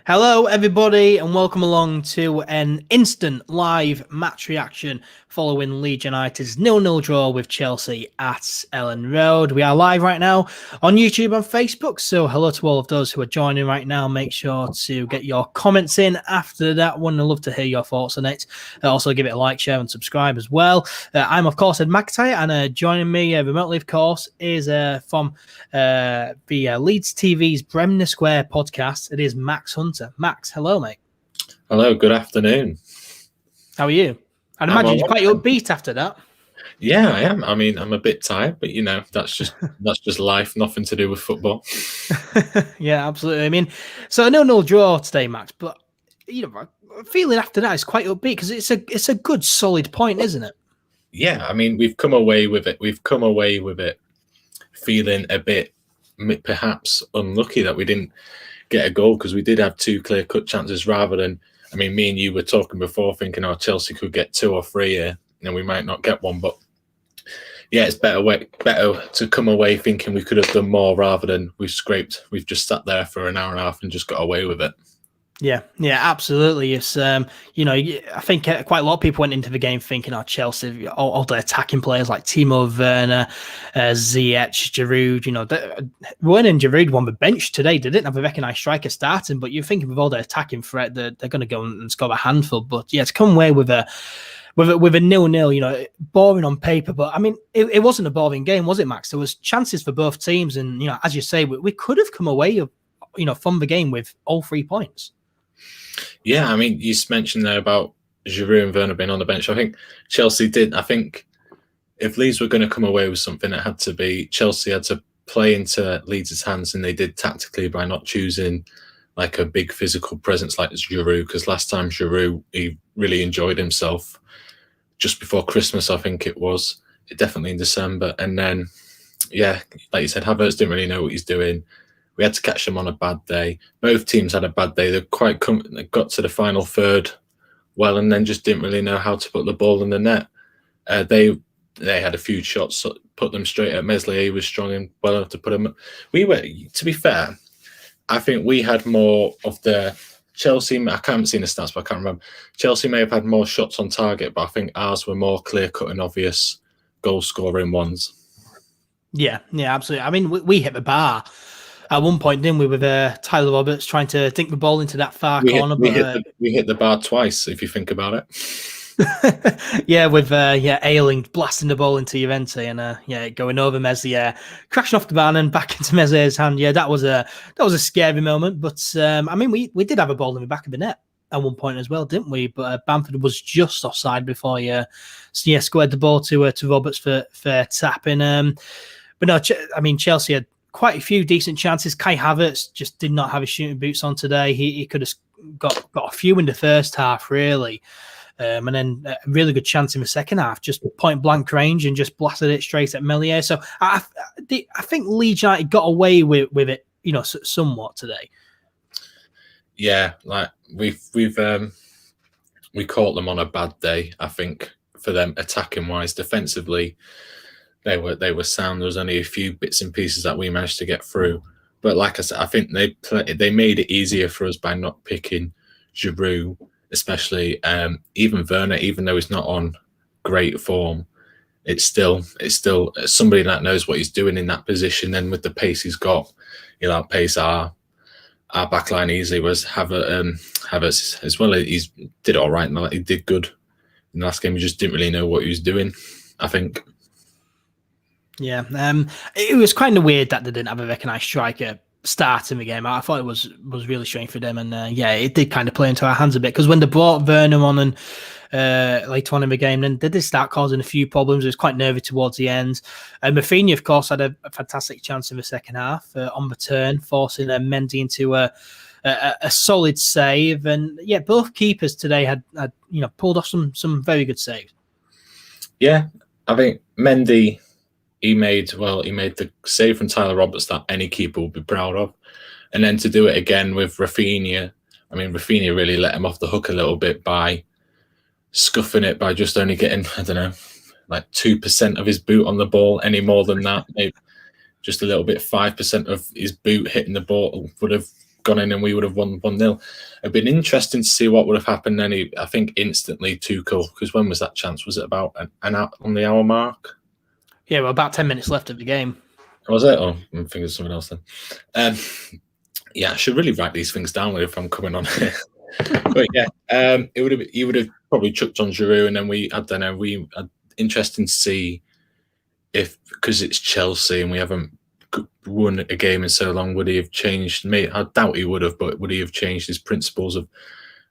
Hello, everybody, and welcome along to an instant live match reaction following Leeds United's 0-0 draw with Chelsea at Elland Road. We are live right now on YouTube and Facebook, so hello to all of those who are joining right now. Make sure to get your comments in after that one. I'd love to hear your thoughts on it. Also, give it a like, share, and subscribe as well. I'm, of course, Ed McIntyre, and joining me remotely, of course, is from the Leeds TV's Bremner Square podcast. It is Max Hunter. Max, hello, mate. Hello, good afternoon. How are you? I'd imagine you're quite upbeat after that. Yeah, I am. I mean, I'm a bit tired, but that's just life. Nothing to do with football. Yeah, absolutely. I mean, so a 0-0 draw today, Max, but feeling after that is quite upbeat because it's a good solid point, isn't it? Yeah, I mean, we've come away with it. We've come away with it feeling a bit perhaps unlucky that we didn't get a goal, because we did have two clear-cut chances rather than, I mean, me and you were talking before thinking, Chelsea could get 2 or 3 here and we might not get one. But yeah, it's better to come away thinking we could have done more rather than we've just sat there for an hour and a half and just got away with it. Yeah, absolutely. It's I think quite a lot of people went into the game thinking, Chelsea, all the attacking players like Timo Werner, Ziyech, Giroud, Werner and Giroud won the bench today. They didn't have a recognised striker starting, but you're thinking with all the attacking threat, they're going to go and score a handful. But yeah, to come away with a 0-0, boring on paper, but I mean, it wasn't a boring game, was it, Max? There was chances for both teams, and as you say, we could have come away, from the game with all 3 points. Yeah, I mean, you mentioned there about Giroud and Werner being on the bench. I think Chelsea did. I think if Leeds were going to come away with something, it had to be Chelsea had to play into Leeds' hands, and they did tactically by not choosing like a big physical presence like Giroud, because last time Giroud, he really enjoyed himself just before Christmas, I think it was. Definitely in December. And then, yeah, like you said, Havertz didn't really know what he's doing. We had to catch them on a bad day. Both teams had a bad day. They got to the final third well, and then just didn't really know how to put the ball in the net. They had a few shots, put them straight at Meslier. He was strong and well enough to put them. To be fair, I think we had more of the Chelsea. I haven't seen the stats, but I can't remember. Chelsea may have had more shots on target, but I think ours were more clear-cut and obvious goal-scoring ones. Yeah, absolutely. I mean, we hit the bar at one point, didn't we, with Tyler Roberts trying to dink the ball into that far corner. We hit the bar twice, if you think about it. Yeah, with Elland blasting the ball into Llorente and going over Meslier, crashing off the bar and back into Meslier's hand. Yeah, that was a scary moment. But I mean, we did have a ball in the back of the net at one point as well, didn't we? But Bamford was just offside before squared the ball to Roberts for tapping. But no, I mean, Chelsea had quite a few decent chances. Kai Havertz just did not have his shooting boots on today. He could have got a few in the first half, really. And then a really good chance in the second half, just point blank range and just blasted it straight at Meslier. So I think Leeds United got away with it, somewhat today. Yeah, like we caught them on a bad day. I think for them attacking wise, defensively, they were sound. There was only a few bits and pieces that we managed to get through. But like I said, I think they made it easier for us by not picking Giroud, especially even Werner, even though he's not on great form. It's still somebody that knows what he's doing in that position. And with the pace he's got, he'll outpace our backline easily. Whereas Havertz as well, he did all right. He did good in the last game. He just didn't really know what he was doing, I think. Yeah, it was kind of weird that they didn't have a recognised striker starting the game. I thought it was really strange for them, and it did kind of play into our hands a bit, because when they brought Werner on and later on in the game, then they did start causing a few problems. It was quite nervy towards the end. Rafinha, of course, had a fantastic chance in the second half on the turn, forcing Mendy into a solid save. And yeah, both keepers today had pulled off some very good saves. Yeah, I think Mendy, he made the save from Tyler Roberts that any keeper would be proud of. And then to do it again with Rafinha, I mean, Rafinha really let him off the hook a little bit by scuffing it, by just only getting, I don't know, like 2% of his boot on the ball. Any more than that, maybe just a little bit, 5% of his boot hitting the ball would have gone in and we would have won 1-0. It'd been interesting to see what would have happened then. I think instantly Tuchel, because when was that chance? Was it about an hour on the hour mark? Yeah, well, about 10 minutes left of the game. Was it? Oh, I'm thinking of something else then. Yeah, I should really write these things down if I'm coming on here. But yeah, he would have probably chucked on Giroud, and then I don't know, interesting to see if, because it's Chelsea and we haven't won a game in so long, would he have changed? I doubt he would have, but would he have changed his principles of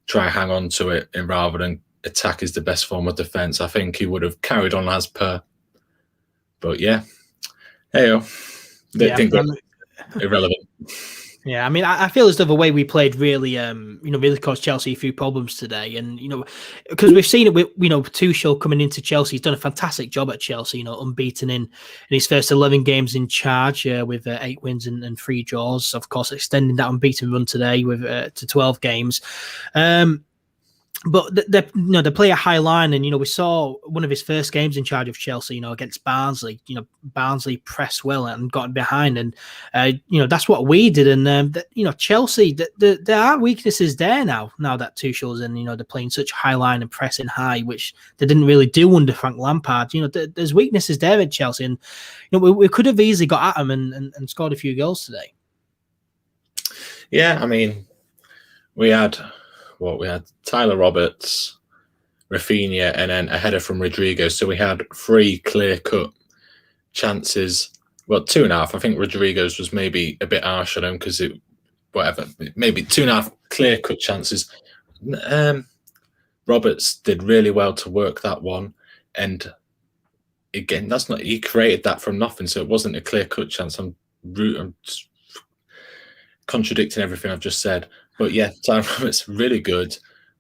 try hang on to it and rather than attack is the best form of defence? I think he would have carried on as per. But yeah, irrelevant. Yeah, I mean, I feel as though the way we played really, really caused Chelsea a few problems today. And, because we've seen it with, Tuchel coming into Chelsea, he's done a fantastic job at Chelsea, unbeaten in his first 11 games in charge with 8 wins and 3 draws. Of course, extending that unbeaten run today with to 12 games. But they play a high line, and we saw one of his first games in charge of Chelsea, against Barnsley. Barnsley pressed well and got behind, and that's what we did. And Chelsea, there are weaknesses there now that Tuchel's in. They're playing such high line and pressing high, which they didn't really do under Frank Lampard. There's weaknesses there at Chelsea, and we could have easily got at them and scored a few goals today. Yeah, I mean, we had Tyler Roberts, Rafinha, and then a header from Rodrigo. So we had 3 clear-cut chances. Well, 2.5. I think Rodrigo's was maybe a bit harsh on him because maybe 2.5 clear-cut chances. Roberts did really well to work that one, and again, he created that from nothing. So it wasn't a clear-cut chance. I'm contradicting everything I've just said. But yeah, Tyler Roberts really good.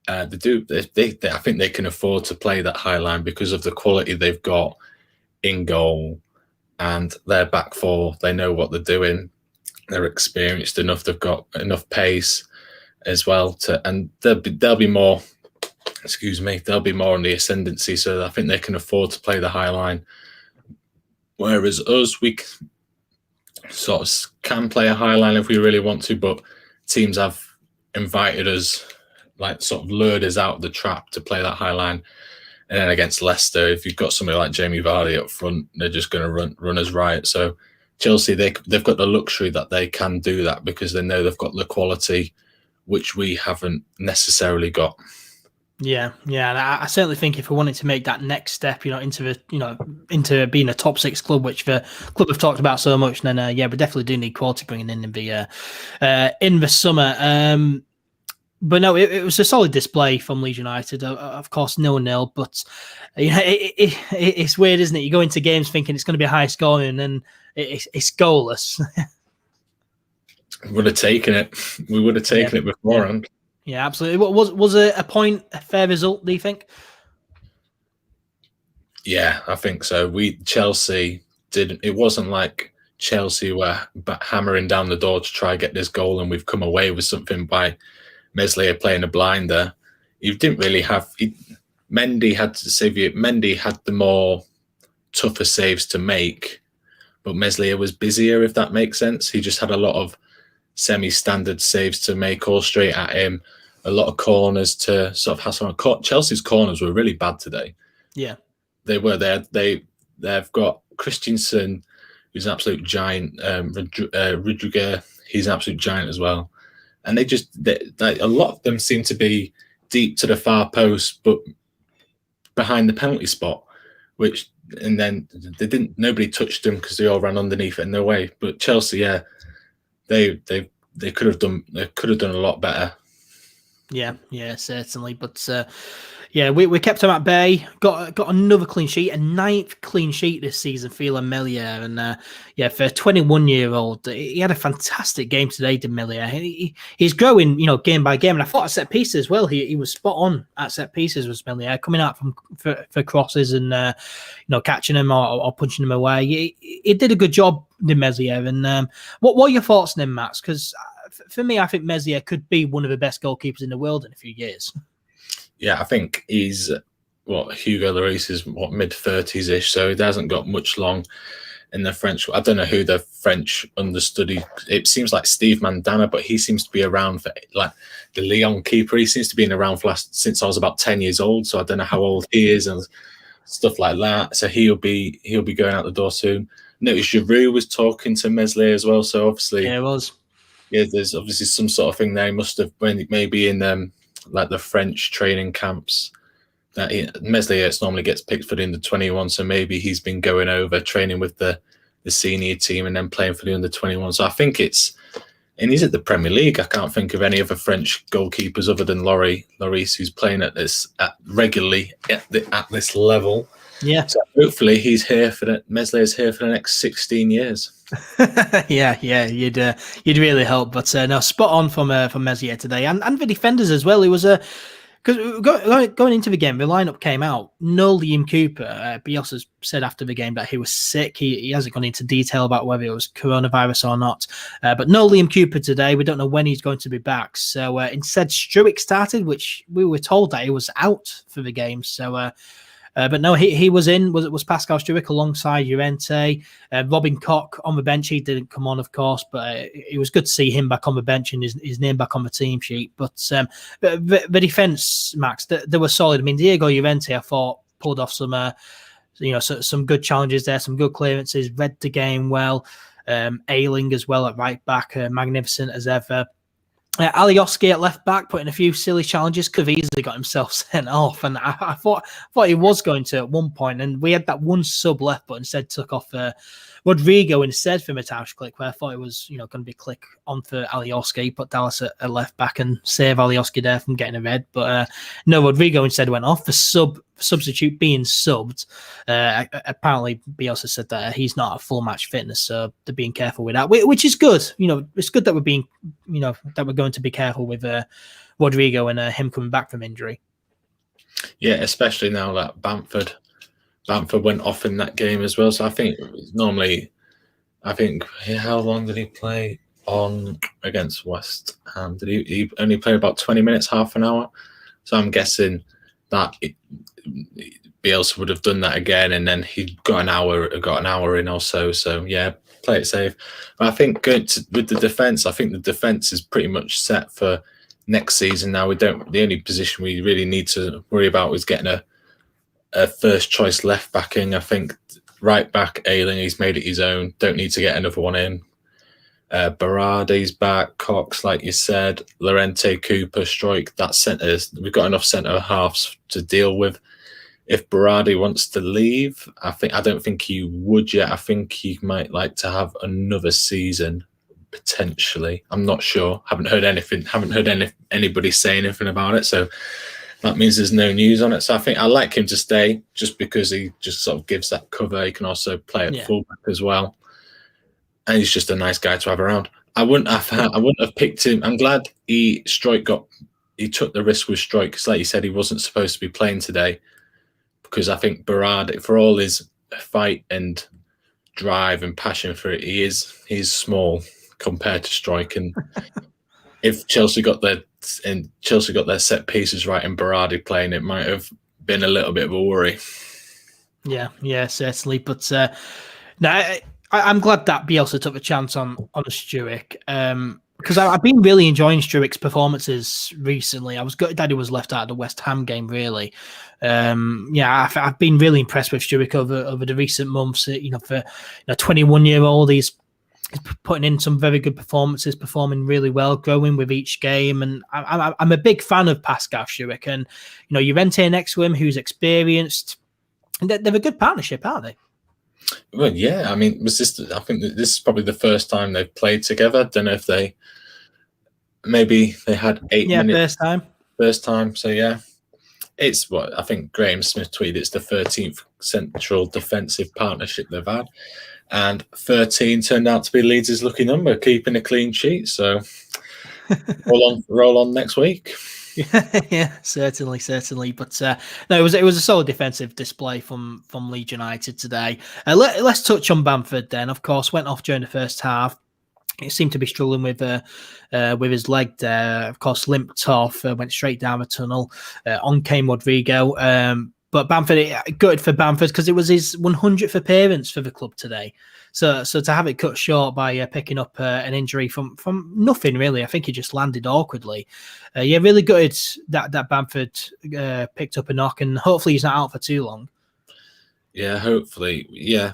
I think they can afford to play that high line because of the quality they've got in goal, and their back 4. They know what they're doing. They're experienced enough. They've got enough pace as well and they'll be more. Excuse me. They'll be more on the ascendancy. So I think they can afford to play the high line. Whereas us, we sort of can play a high line if we really want to, but teams have invited us, like sort of lured us out of the trap to play that high line. And then against Leicester, if you've got somebody like Jamie Vardy up front, they're just going to run us right. So Chelsea, they've got the luxury that they can do that because they know they've got the quality, which we haven't necessarily got. Yeah, and I certainly think if we wanted to make that next step, into being a top 6 club, which the club have talked about so much, then we definitely do need quality bringing in the summer. But no, it was a solid display from Leeds United. Of course, 0-0, but it's weird, isn't it? You go into games thinking it's going to be high scoring, and then it's goalless. We would have taken it. We would have taken it beforehand. Yeah, absolutely. Was a point a fair result, do you think? Yeah, I think so. Chelsea didn't. It wasn't like Chelsea were hammering down the door to try and get this goal, and we've come away with something by Meslier playing a blinder. You didn't really have. Mendy had to save you. Mendy had the more tougher saves to make, but Meslier was busier, if that makes sense. He just had a lot of semi-standard saves to make all straight at him. A lot of corners to sort of have some. Chelsea's corners were really bad today. Yeah, they were there. They've got Christensen, who's an absolute giant. Rodrigo, he's an absolute giant as well. And a lot of them seem to be deep to the far post, but behind the penalty spot. And then nobody touched them because they all ran underneath it in their way. But Chelsea, yeah, they could have done a lot better. Yeah, certainly. But we kept him at bay. Got another clean sheet, a 9th clean sheet this season for Elland Road. And for a 21-year-old, he had a fantastic game today, did Meslier. He's growing, game by game. And I thought at set pieces as well, he was spot on at set pieces with Meslier, coming out for crosses and catching them or punching them away. He did a good job, did Meslier. And what are your thoughts on him, Max? Because for me, I think Meslier could be one of the best goalkeepers in the world in a few years. Yeah, I think he's Hugo Lloris is mid-30s-ish, so he hasn't got much long in the French. I don't know who the French understudy. It seems like Steve Mandana, but he seems to be around for like the Lyon keeper. He seems to be around for since I was about 10 years old. So I don't know how old he is and stuff like that. So he'll be going out the door soon. Notice Giroud was talking to Meslier as well. So obviously, yeah, it was. Yeah, there's obviously some sort of thing there. He must have been maybe in like the French training camps. That Meslier normally gets picked for the under-21, so maybe he's been going over training with the senior team and then playing for the under-21. So I think and he's at the Premier League. I can't think of any other French goalkeepers other than Lloris who's playing regularly at this level. Yeah. So hopefully he's here Meslier's here for the next 16 years. yeah, you'd really hope, but no, spot on from Meslier today, and the defenders as well. It was because going into the game, the lineup came out. No Liam Cooper. Bielsa said after the game that he was sick. He hasn't gone into detail about whether it was coronavirus or not. But no Liam Cooper today. We don't know when he's going to be back. So instead, Struijk started, which we were told that he was out for the game. So. But no, he was in. Was Pascal Struijk alongside Llorente, Robin Koch on the bench. He didn't come on, of course, but it was good to see him back on the bench and his name back on the team sheet. But the defense, Max, they were solid. I mean, Diego Llorente, I thought, pulled off some good challenges there, some good clearances, read the game well. Ayling as well at right back, magnificent as ever. Alioski at left back put in a few silly challenges, could have easily got himself sent off, and I thought he was going to at one point, and we had that one sub left, but instead took off Rodrigo instead for Mateusz Klich, where I thought it was going to be Klich on for Alioski, put Dallas at left back and save Alioski there from getting a red, but no, Rodrigo instead went off. The substitute being subbed, apparently Bielsa said that he's not at full match fitness, so they're being careful with that, which is good. It's good that we're being, that we're going to be careful with Rodrigo and him coming back from injury. Yeah, especially now that Bamford went off in that game as well. So I think normally, how long did he play on against West Ham? Did he only play about 20 minutes, half an hour? So I'm guessing that Bielsa would have done that again, and then he got an hour in or so. So yeah, play it safe. But I think with the defense, I think the defense is pretty much set for next season. Now the only position we really need to worry about is getting a first choice left back in. I think right back Ayling, he's made it his own. Don't need to get another one in. Berardi's back, Cox, like you said, Llorente, Cooper, Struijk. That's centres. We've got enough centre halves to deal with. If Berardi wants to leave, I don't think he would yet. I think he might like to have another season potentially. I'm not sure. Haven't heard anybody say anything about it. So that means there's no news on it. So I think I like him to stay just because he just sort of gives that cover. He can also play at fullback as well. And he's just a nice guy to have around. I wouldn't have picked him. I'm glad he took the risk with Struijk, because like you said, he wasn't supposed to be playing today, because I think Berardi, for all his fight and drive and passion for it, he's small compared to Struijk. And if Chelsea got their set pieces right and Berardi playing, it might have been a little bit of a worry. Yeah, certainly. But no, I'm glad that Bielsa took a chance on Struijk, because I've been really enjoying Struijk's performances recently. I was gutted that he was left out of the West Ham game, really. I've been really impressed with Struijk over the recent months. For a 21-year-old, he's putting in some very good performances, performing really well, growing with each game. And I'm a big fan of Pascal Struijk. And, Llorente next to him, who's experienced. And they're a good partnership, aren't they? Well, yeah. I mean, I think this is probably the first time they've played together. Don't know if they had 8 minutes. First time. So, yeah. It's what I think Graham Smith tweeted. It's the 13th central defensive partnership they've had. And 13 turned out to be Leeds' lucky number, keeping a clean sheet. So roll on next week. Yeah, certainly. But no, it was a solid defensive display from Leeds United today. Let's touch on Bamford then. Of course, went off during the first half. He seemed to be struggling with his leg there. Of course, limped off, went straight down the tunnel. On came Rodrigo. But Bamford, good for Bamford because it was his 100th appearance for the club today. So to have it cut short by picking up an injury from nothing really, I think he just landed awkwardly. Really good that Bamford picked up a knock, and hopefully he's not out for too long. Yeah, hopefully. Yeah,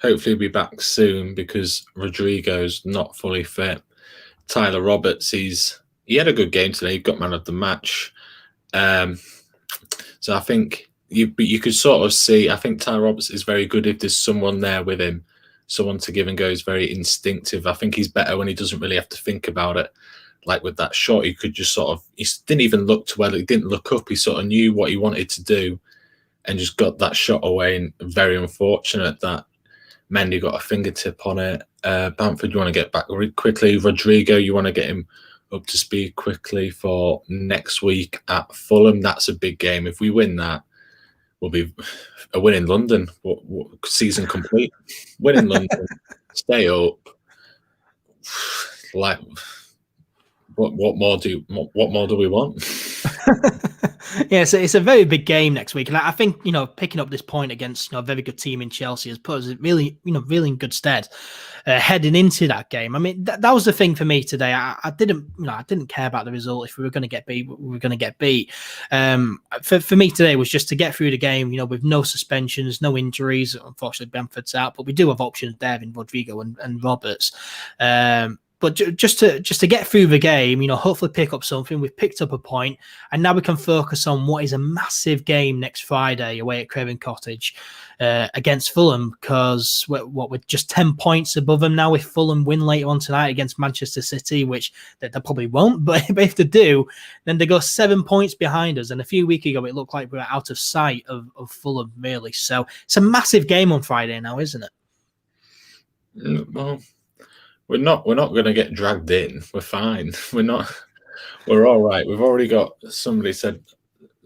hopefully he'll be back soon because Rodrigo's not fully fit. Tyler Roberts, he had a good game today. He got man of the match. So I think you could sort of see. I think Tyler Roberts is very good if there's someone there with him. Someone to give and go is very instinctive. I think he's better when he doesn't really have to think about it. Like with that shot, he could just he didn't even look to where he didn't look up. He sort of knew what he wanted to do and just got that shot away. And very unfortunate that Mendy got a fingertip on it. Bamford, you want to get back quickly. Rodrigo, you want to get him up to speed quickly for next week at Fulham. That's a big game. If we win that, we'll be a win in London. Season complete. Win in London. Stay up. Like, what more do we want? Yeah, so it's a very big game next week, and I think picking up this point against a very good team in Chelsea has put us really in good stead heading into that game. I mean, that was the thing for me today. I didn't care about the result. If we were going to get beat, we were going to get beat. For me today was just to get through the game, with no suspensions, no injuries. Unfortunately, Bamford's out, but we do have options there in Rodrigo and Roberts. But just to get through the game, hopefully pick up something. We've picked up a point, and now we can focus on what is a massive game next Friday away at Craven Cottage against Fulham, because we're just 10 points above them now. If Fulham win later on tonight against Manchester City, which they probably won't, but if they do, then they go 7 points behind us. And a few weeks ago, it looked like we were out of sight of Fulham, really. So it's a massive game on Friday now, isn't it? Well, we're not going to get dragged in. We're fine. We're all right. We've already got, somebody said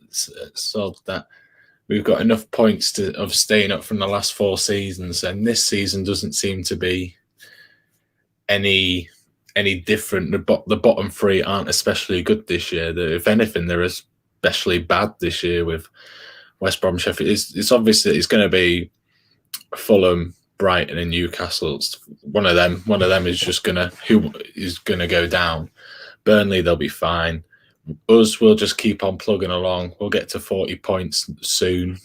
that we've got enough points of staying up from the last 4 seasons, and this season doesn't seem to be any different. The bottom 3 aren't especially good this year. If anything, they're especially bad this year with West Brom, Sheffield. It's obviously it's going to be Fulham, Brighton and Newcastle. One of them is just gonna go down. Burnley, they'll be fine. Us, we'll just keep on plugging along. We'll get to 40 points soon,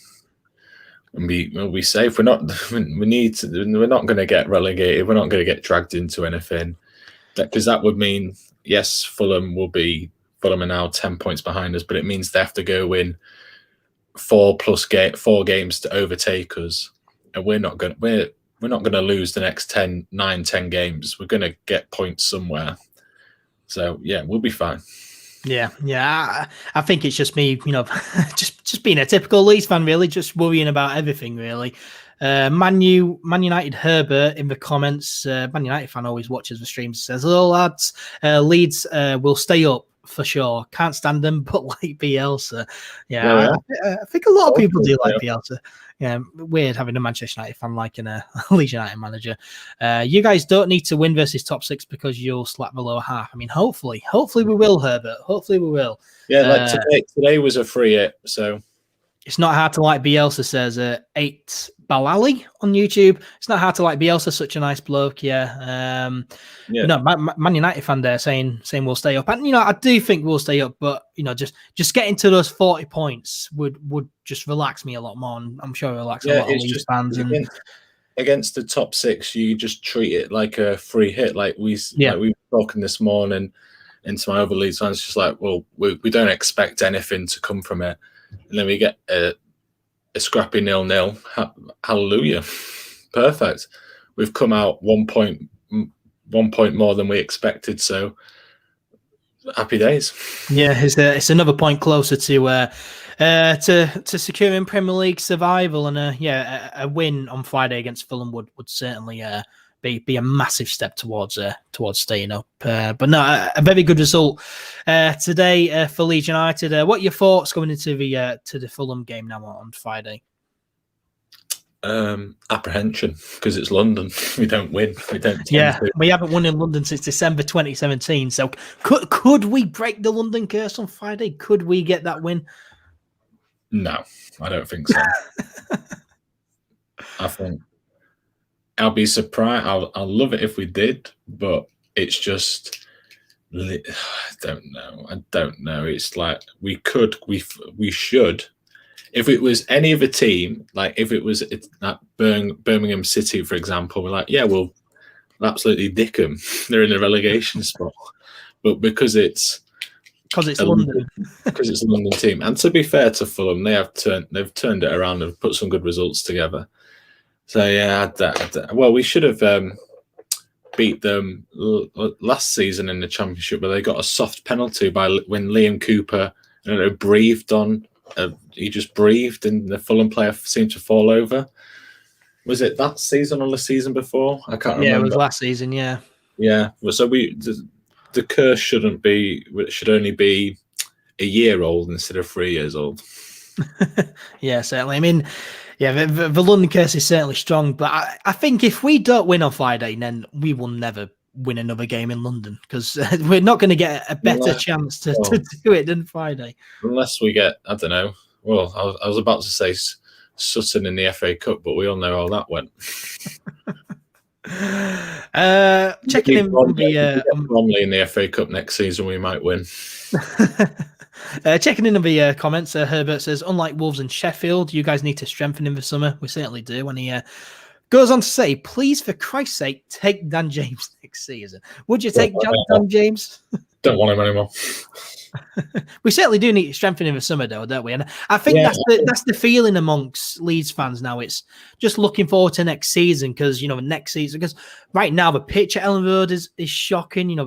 and we'll be safe. We're not going to get relegated. We're not going to get dragged into anything, because that would mean, yes, Fulham are now 10 points behind us, but it means they have to go win 4 games to overtake us, and we're not going to lose the next 9, 10 games. We're going to get points somewhere. So, yeah, we'll be fine. Yeah. I think it's just me, just being a typical Leeds fan, really, just worrying about everything, really. Man United Herbert in the comments, Man United fan always watches the streams, says, hello, lads, Leeds will stay up for sure. Can't stand them, but like Bielsa. Yeah. I think a lot of people do like Bielsa. Yeah, weird having a Manchester United fan liking a Leeds United manager. You guys don't need to win versus top 6 because you'll slap the lower half. I mean, hopefully we will, Herbert. Hopefully we will. Yeah, today was a free hit, so it's not hard to like Bielsa, says 8 Balali on YouTube. It's not hard to like Bielsa, such a nice bloke. Yeah. Man United fan there saying we'll stay up, and I do think we'll stay up, but just getting to those 40 points would just relax me a lot more, and I'm sure it'll relax a lot of Leeds fans. Against the top 6, you just treat it like a free hit, like we were talking this morning into my other Leeds fans. Just like, well, we don't expect anything to come from it, and then we get a scrappy 0-0. Hallelujah, perfect. We've come out 1 point more than we expected, so happy days. Yeah, it's another point closer to securing Premier League survival, and a win on Friday against Fulham would certainly be a massive step towards staying up. But no, a very good result today for Leeds United. What are your thoughts going into the Fulham game now on Friday? Apprehension, because it's London. We don't win. We haven't won in London since December 2017. So could we break the London curse on Friday? Could we get that win? No, I don't think so. I think I'll be surprised. I'll love it if we did, but it's just I don't know. I don't know. It's like we should. If it was any other team, like if it was like Birmingham City, for example, we're like, yeah, we'll absolutely dick them. They're in a relegation spot, but because it's London, because it's a London team, and to be fair to Fulham, they've turned it around and put some good results together. So yeah, well, we should have beat them last season in the Championship, where they got a soft penalty when Liam Cooper, breathed on. He just breathed, and the Fulham player seemed to fall over. Was it that season or the season before? I can't remember. Yeah, it was last season. Yeah. So the curse should only be a year old instead of 3 years old. Yeah, certainly. I mean, yeah, the London curse is certainly strong, but I think if we don't win on Friday, then we will never win another game in London, because we're not going to get a better chance to do it than Friday. Unless we get, I don't know. Well, I was about to say Sutton in the FA Cup, but we all know how that went. Checking in on the Bromley in the FA Cup next season, we might win. Checking in on the comments, Herbert says, unlike Wolves and Sheffield, you guys need to strengthen in the summer. We certainly do. When he goes on to say, please, for Christ's sake, take Dan James next season. Would you take Dan James? Don't want him anymore. We certainly do need to strengthen in the summer, though, don't we? And I think that's the feeling amongst Leeds fans now. It's just looking forward to next season, because next season, because right now the pitch at Elland Road is shocking.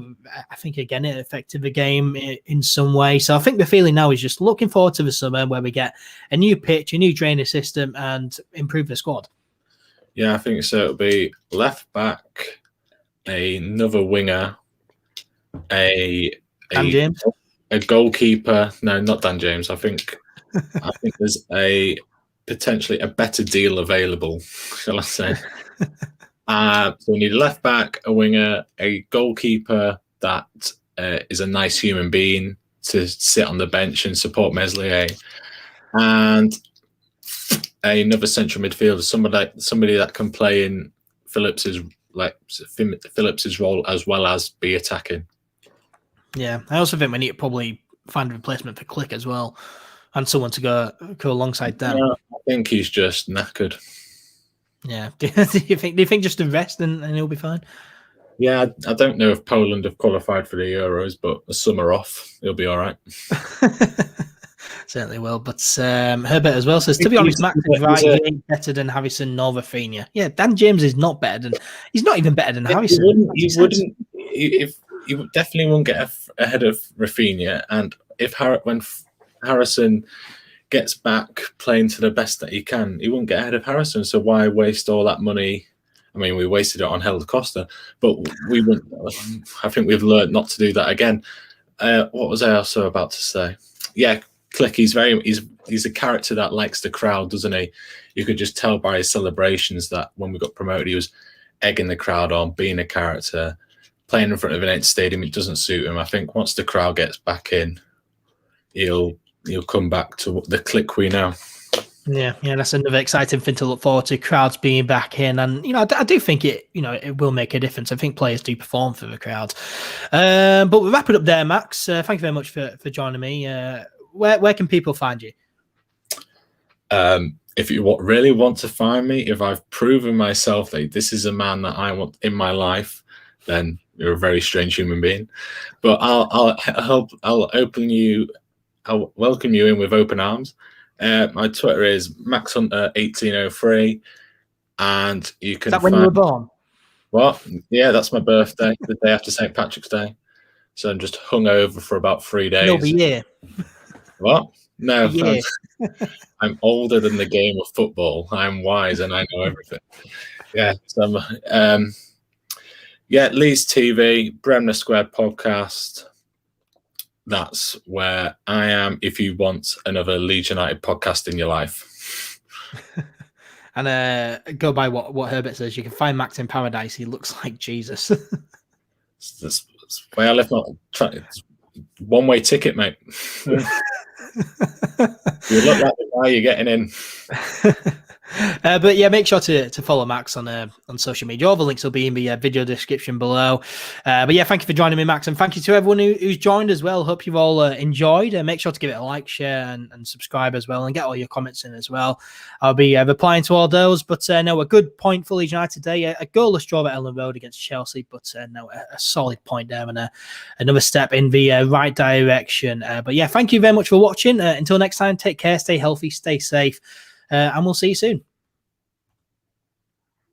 I think again it affected the game in some way. So I think the feeling now is just looking forward to the summer, where we get a new pitch, a new drainage system, and improve the squad. Yeah, I think so. It'll be left back, another winger, Dan James. A goalkeeper. No, not Dan James. I think there's potentially a better deal available, shall I say. So we need a left back, a winger, a goalkeeper that is a nice human being to sit on the bench and support Meslier, and another central midfielder, somebody that can play in Phillips's role as well as be attacking. Yeah, I also think we need to probably find a replacement for Click as well, and someone to go alongside them. Yeah, I think he's just knackered. Yeah, do you think just a rest and he'll be fine? Yeah, I don't know if Poland have qualified for the Euros, but a summer off, he'll be all right. Certainly will. But Herbert as well says, to be honest, Max is right. He ain't better than Harrison nor Rafinha. Yeah, Dan James is not better than. He's not even better than Harrison. He definitely won't get ahead of Rafinha, and when Harrison gets back playing to the best that he can, he won't get ahead of Harrison. So why waste all that money? I mean, we wasted it on Helder Costa, but we wouldn't. I think we've learned not to do that again. What was I also about to say? Yeah, Click. He's a character that likes the crowd, doesn't he? You could just tell by his celebrations that when we got promoted, he was egging the crowd on, being a character. Playing in front of an empty stadium, it doesn't suit him. I think once the crowd gets back in, he'll come back to the Click we know. Yeah, that's another exciting thing to look forward to. Crowds being back in, and I do think it will make a difference. I think players do perform for the crowd. But we'll wrap it up there, Max. Thank you very much for joining me. Where can people find you? If you really want to find me, if I've proven myself that this is a man that I want in my life, then you're a very strange human being. But I'll welcome you in with open arms. My Twitter is MaxHunter1803, and you can. Is that when you were born? What? Yeah, that's my birthday, the day after St. Patrick's Day. So I'm just hung over for about 3 days. No, the year. What? No, yeah. I'm older than the game of football. I'm wise and I know everything. Yeah. So Leeds TV, Bremner Squared podcast. That's where I am if you want another Leeds United podcast in your life. And go by what Herbert says. You can find Max in paradise. He looks like Jesus. That's where I live. One-way ticket, mate. You look like the guy you're getting in. But yeah, make sure to follow Max on social media. All the links will be in the video description below. But yeah, thank you for joining me, Max, and thank you to everyone who's joined as well. Hope you've all enjoyed. Make sure to give it a like, share, and subscribe as well, and get all your comments in as well. I'll be replying to all those. But no, a good point for Leeds United today. A goalless draw at Elland Road against Chelsea, but no, a solid point there, and another step in the right direction. But yeah, thank you very much for watching. Until next time, take care, stay healthy, stay safe. And we'll see you soon.